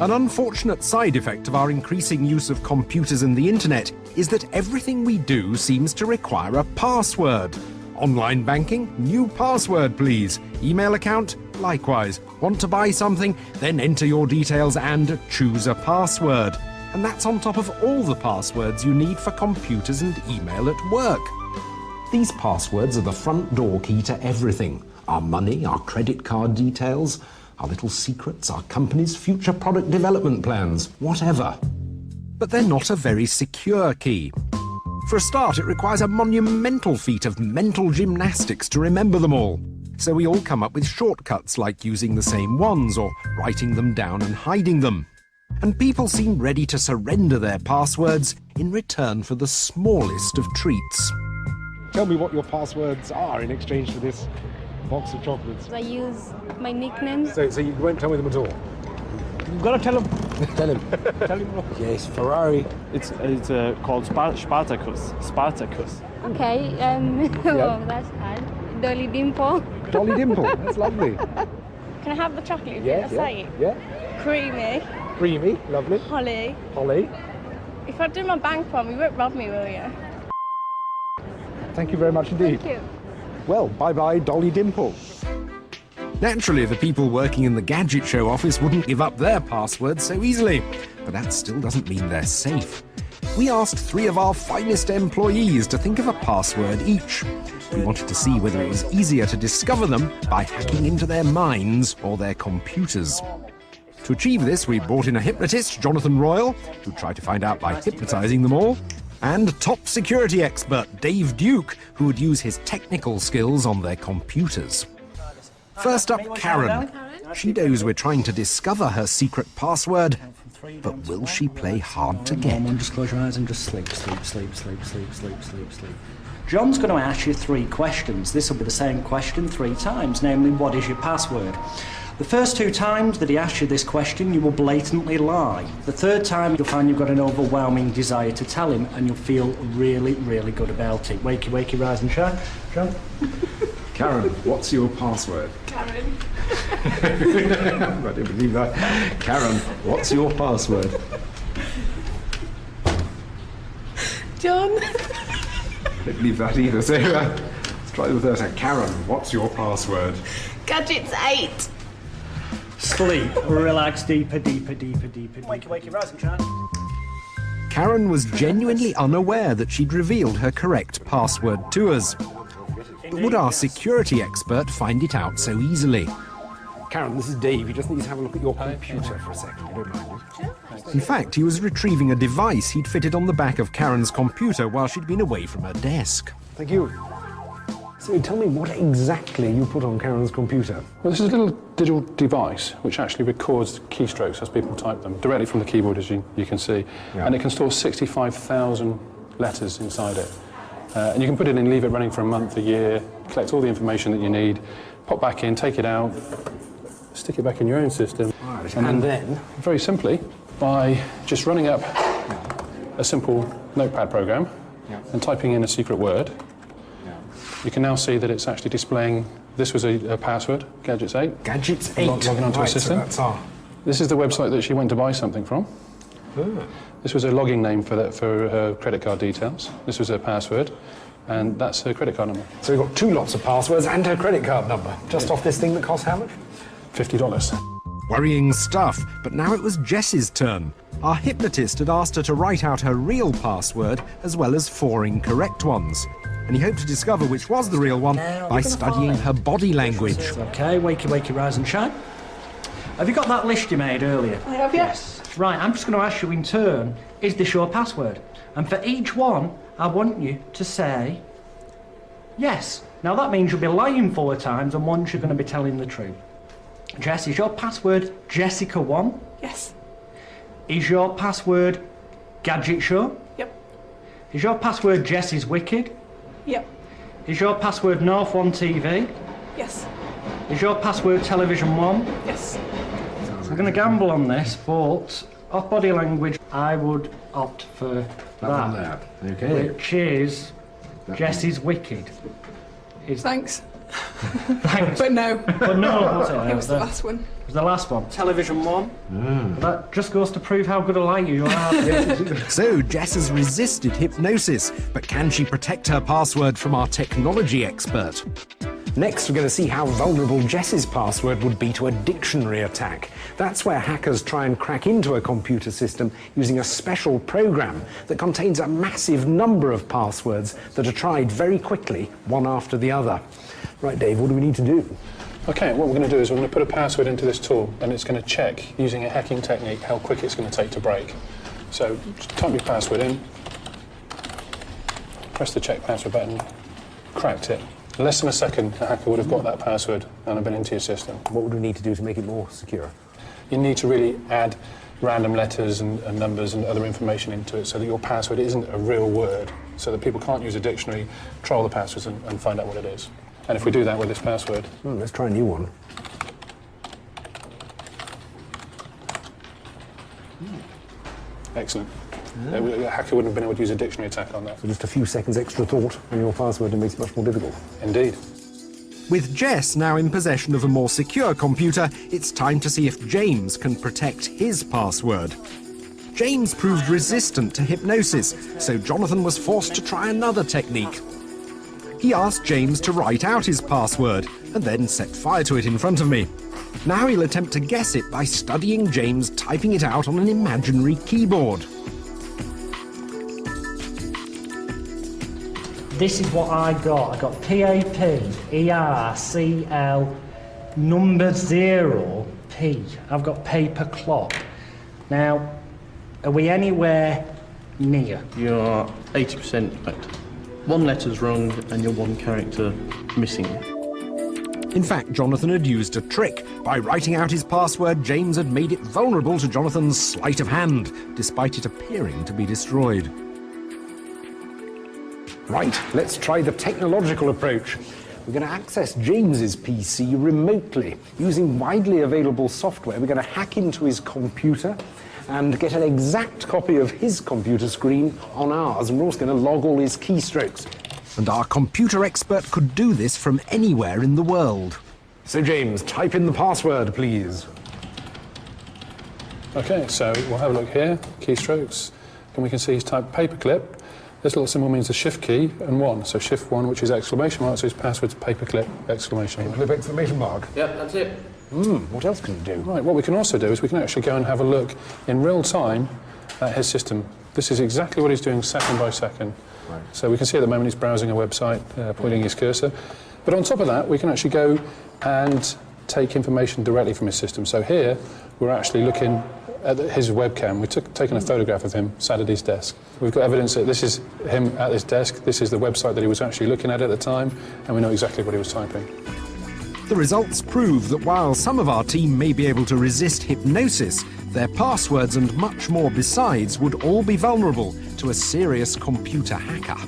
An unfortunate side effect of our increasing use of computers and the internet is that everything we do seems to require a password. Online banking? New password, please. Email account? Likewise. Want to buy something? Then enter your details and choose a password. And that's on top of all the passwords you need for computers and email at work. These passwords are the front door key to everything. Our money, our credit card details, our little secrets, our company's future product development plans, whatever. But they're not a very secure key. For a start, it requires a monumental feat of mental gymnastics to remember them all. So we all come up with shortcuts like using the same ones or writing them down and hiding them. And people seem ready to surrender their passwords in return for the smallest of treats. Tell me what your passwords are in exchange for this box of chocolates. I use my nicknames. So you won't tell me them at all? You've got to tell him. Tell him. Tell him. Yes, Ferrari. It's called Spartacus. Spartacus. Okay, well, that's hard. Dolly Dimple. Dolly Dimple, that's lovely. Can I have the chocolate? Yeah, yeah. Creamy. Creamy, lovely. Holly. Holly. If I do my bank form, you won't rob me, will you? Thank you very much indeed. Thank you. Well, bye-bye, Dolly Dimple. Naturally, the people working in the Gadget show office wouldn't give up their passwords so easily, but that still doesn't mean they're safe. We asked 3 of our finest employees to think of a password each. We wanted to see whether it was easier to discover them by hacking into their minds or their computers. To achieve this, we brought in a hypnotist, Jonathan Royle, who tried to find out by hypnotizing them all, and top security expert Dave Duke, who would use his technical skills on their computers. First up, Karen. She knows we're trying to discover her secret password, but will she play hard to get? Just close your eyes and just sleep. John's going to ask you 3 questions. This will be the same question 3 times, namely, what is your password? The first 2 times that he asks you this question, you will blatantly lie. The 3rd time, you'll find you've got an overwhelming desire to tell him, and you'll feel really, really good about it. Wakey, wakey, rise and shine. John? Karen, what's your password? Karen. I didn't believe that. Karen, what's your password? John. I don't believe that either. So let's try the third time. Karen, what's your password? Gadget's 8. Sleep. Relax deeper. Wakey, wakey, rise and shine. Karen was genuinely unaware that she'd revealed her correct password to us. But would our security expert find it out so easily? Karen, this is Dave. You just need to have a look at your computer for a second. You don't mind it? In fact, he was retrieving a device he'd fitted on the back of Karen's computer while she'd been away from her desk. Thank you. So tell me what exactly you put on Karen's computer. Well, this is a little digital device which actually records keystrokes as people type them directly from the keyboard, as you can see. Yeah. And it can store 65,000 letters inside it. And you can put it in and leave it running for a month, a year, collect all the information that you need, pop back in, take it out, stick it back in your own system. Right. And then? Very simply, by just running up a simple notepad program and typing in a secret word, you can now see that it's actually displaying, this was a password, Gadget's 8. Gadget's 8. Logging onto a system. So that's our... This is the website that she went to buy something from. This was her logging name for her credit card details. This was her password, and that's her credit card number. So we've got 2 lots of passwords and her credit card number, just off this thing that costs how much? $50. Worrying stuff, but now it was Jess's turn. Our hypnotist had asked her to write out her real password as well as 4 incorrect ones. And he hoped to discover which was the real one by studying her body language. OK, wakey, wakey, rise and shine. Have you got that list you made earlier? I have, yes. Right, I'm just going to ask you in turn, is this your password? And for each one, I want you to say yes. Now that means you'll be lying 4 times and once you're going to be telling the truth. Jess, is your password Jessica1? Yes. Is your password Gadget Show? Yep. Is your password Jess is Wicked? Yep. Is your password North One TV? Yes. Is your password Television 1? Yes. I'm going to gamble on this, but off body language, I would opt for that. Okay. Which is Jessie's Wicked. Thanks. Thanks. But no, But no, was it? it was the last one. It was the last one. Television one. That just goes to prove how good a liar you are. So Jess has resisted hypnosis, but can she protect her password from our technology expert? Next, we're going to see how vulnerable Jess's password would be to a dictionary attack. That's where hackers try and crack into a computer system using a special program that contains a massive number of passwords that are tried very quickly, one after the other. Right, Dave, what do we need to do? Okay, what we're going to do is we're going to put a password into this tool, and it's going to check, using a hacking technique, how quick it's going to take to break. So just type your password in, press the check password button, cracked it. In less than a second, a hacker would have got that password and have been into your system. What would we need to do to make it more secure? You need to really add random letters and numbers and other information into it so that your password isn't a real word, so that people can't use a dictionary, troll the passwords and find out what it is. And if we do that with this password... Let's try a new one. Excellent. A hacker wouldn't have been able to use a dictionary attack on that. So just a few seconds extra thought on your password and makes it much more difficult. Indeed. With Jess now in possession of a more secure computer, it's time to see if James can protect his password. James proved resistant to hypnosis, so Jonathan was forced to try another technique. He asked James to write out his password and then set fire to it in front of me. Now he'll attempt to guess it by studying James typing it out on an imaginary keyboard. This is what I got. I got PAPERCL number 0 P. I've got paper clock. Now, are we anywhere near? You're 80% right. One letter's wrong and you're one character missing. In fact, Jonathan had used a trick. By writing out his password, James had made it vulnerable to Jonathan's sleight of hand, despite it appearing to be destroyed. Right, let's try the technological approach. We're going to access James's PC remotely. Using widely available software, we're going to hack into his computer and get an exact copy of his computer screen on ours, and we're also going to log all his keystrokes. And our computer expert could do this from anywhere in the world. So James, type in the password, please. Okay, so we'll have a look here, keystrokes, and we can see he's typed paperclip. This little symbol means the shift key and 1, so shift 1, which is exclamation mark, so his password's paperclip, exclamation mark. Paperclip, exclamation mark. Yep, that's it. What else can you do? Right, what we can also do is we can actually go and have a look in real time at his system. This is exactly what he's doing second by second. Right. So we can see at the moment he's browsing a website, pointing his cursor. But on top of that, we can actually go and take information directly from his system. So here, we're actually looking at his webcam. We've taken a photograph of him sat at his desk. We've got evidence that this is him at his desk, this is the website that he was actually looking at the time, and we know exactly what he was typing. The results prove that while some of our team may be able to resist hypnosis, their passwords and much more besides would all be vulnerable to a serious computer hacker.